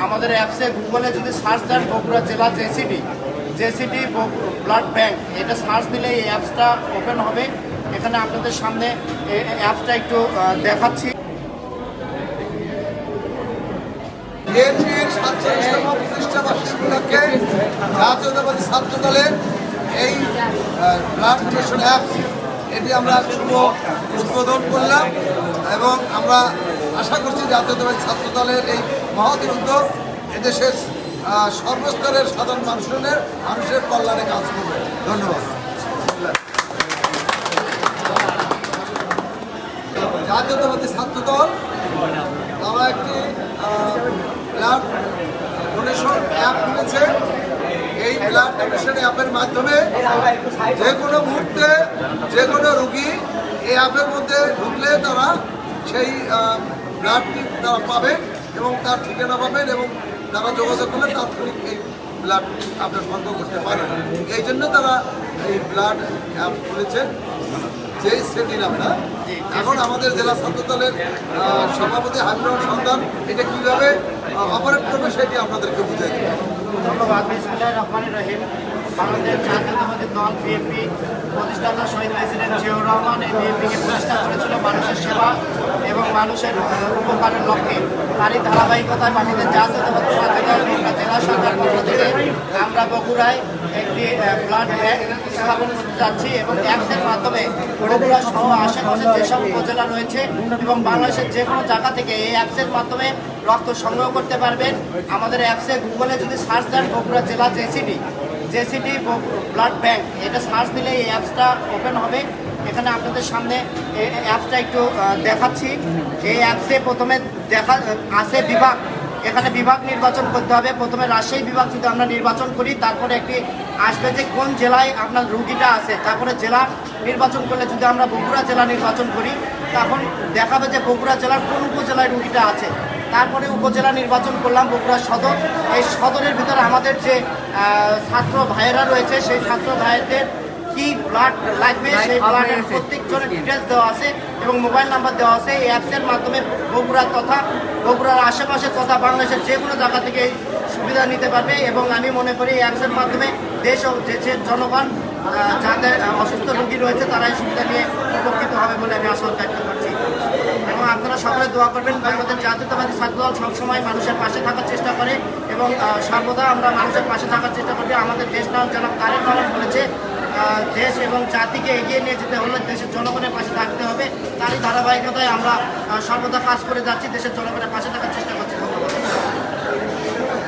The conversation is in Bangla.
আমাদের অ্যাপসে গুগলে যদি সার্চ দেন বগুড়া জেলা জেসিডি ব্লাড ব্যাংক, এটা সার্চ দিলে এই অ্যাপসটা ওপেন হবে। এখানে আপনাদের সামনে অ্যাপসটা একটু দেখাচ্ছি। বিএনপির 47তম প্রতিষ্ঠাবার্ষিকী উপলক্ষে জাতীয়তাবাদী ছাত্র দলের এই ব্লাড ডোনেশন অ্যাপস এটি আমরা শুভ উদ্বোধন করলাম এবং আমরা আশা করছি জাতীয়তাবাদী ছাত্র দলের এই মহৎ উদ্যোগ এদেশের সর্বস্তরের সাধারণ মানুষের কল্যাণে কাজ করবে। ধন্যবাদ। জাতীয়তাবাদী ছাত্র দল তারা একটি ব্লাড ডোনেশন অ্যাপ খুলেছে। এই ব্লাড ডোনেশন অ্যাপের মাধ্যমে যে কোনো মুহূর্তে যে কোনো রোগী এই অ্যাপের মধ্যে ঢুকলে তারা সেই ব্লাডটি তারা পাবেন এবং তার ঠিকানা পাবেন এবং তারা যোগাযোগ করলে তাৎক্ষণিক এই ব্লাড আপনার সংগ্রহ করতে পারেন। এই জন্য তারা এই ব্লাড অ্যাপ খুলেছে। যেই শ্রেণীর আমরা এখন আমাদের জেলা ছাত্র দলের সভাপতি হাবিবুর সন্ধান এটা কীভাবে অপারেট করবে সেটি আপনাদেরকে বুঝিয়ে দেবে। ধন্যবাদ। বিসমিল্লাহির রহমানির রহিম। বাংলাদেশ জাতীয়তাবাদী দল বিএনপি প্রতিষ্ঠাতা শহীদ প্রেসিডেন্ট জিয়াউর রহমান এই বিএনপিকে প্রতিষ্ঠা করেছিল মানুষের সেবা এবং মানুষের উপকারের লক্ষ্যে। তারই ধারাবাহিকতায় বাংলাদেশ জাতীয়তাবাদী ছাত্র দল বগুড়া জেলা সরকার পক্ষ থেকে আমরা বগুড়ায় একটি ব্লাড ব্যাংক স্থাপন করতে যাচ্ছি এবং অ্যাপসের মাধ্যমে বগুড়া সহ আশেপাশের যেসব উপজেলা রয়েছে এবং বাংলাদেশের যে কোনো জায়গা থেকে এই অ্যাপসের মাধ্যমে রক্ত সংগ্রহ করতে পারবেন। আমাদের অ্যাপসে গুগলে যদি সার্চ দেন বগুড়া জেলা জেসিডি ব্লাড ব্যাংক, এটা সার্চ দিলে এই অ্যাপসটা ওপেন হবে। এখানে আপনাদের সামনে অ্যাপসটা একটু দেখাচ্ছি। এই অ্যাপসে প্রথমে আছে বিভাগ, এখানে বিভাগ নির্বাচন করতে হবে। প্রথমে রাজশাহী বিভাগ যদি আমরা নির্বাচন করি, তারপরে একটি আসবে যে কোন জেলায় আপনার রুগীটা আছে, তারপরে জেলা নির্বাচন করলে যদি আমরা বগুড়া জেলা নির্বাচন করি তখন দেখাবে যে বগুড়া জেলার কোন উপজেলায় রুগীটা আছে। তারপরে উপজেলা নির্বাচন করলাম বগুড়া সদর। এই সদরের ভিতরে আমাদের যে ছাত্র ভাইয়েরা রয়েছে সেই ছাত্র ভাইয়েদের কি ব্লাড লাগবে সেই ব্লাডের প্রত্যেকজনের ডিটেলস দেওয়া আছে এবং মোবাইল নাম্বার দেওয়া আছে। এই অ্যাপসের মাধ্যমে বগুড়া তথা বগুড়ার আশেপাশে তথা বাংলাদেশের যে কোনো জায়গা থেকে সুবিধা নিতে পারবে এবং আমি মনে করি এই অ্যাপসের মাধ্যমে দেশ ও দেশের জনগণ যাদের অসুস্থ রোগী রয়েছে তারা এই সুবিধা নিয়ে উপকৃত হবে বলে আমি আশা ব্যক্ত করছি এবং আপনারা সকলে দোয়া করবেন। বাংলাদেশ জাতীয়তাবাদী ছাত্র দল সবসময় মানুষের পাশে থাকার চেষ্টা করে এবং সর্বদা আমরা মানুষের পাশে থাকার চেষ্টা করি। আমাদের দেশ নায়ক জনাব তারেক রহমান বলেছে দেশ এবং জাতিকে এগিয়ে নিয়ে যেতে হলে দেশের জনগণের পাশে থাকতে হবে। তারই ধারাবাহিকতায় আমরা সর্বদা কাজ করে যাচ্ছি, দেশের জনগণের পাশে থাকার চেষ্টা করছি।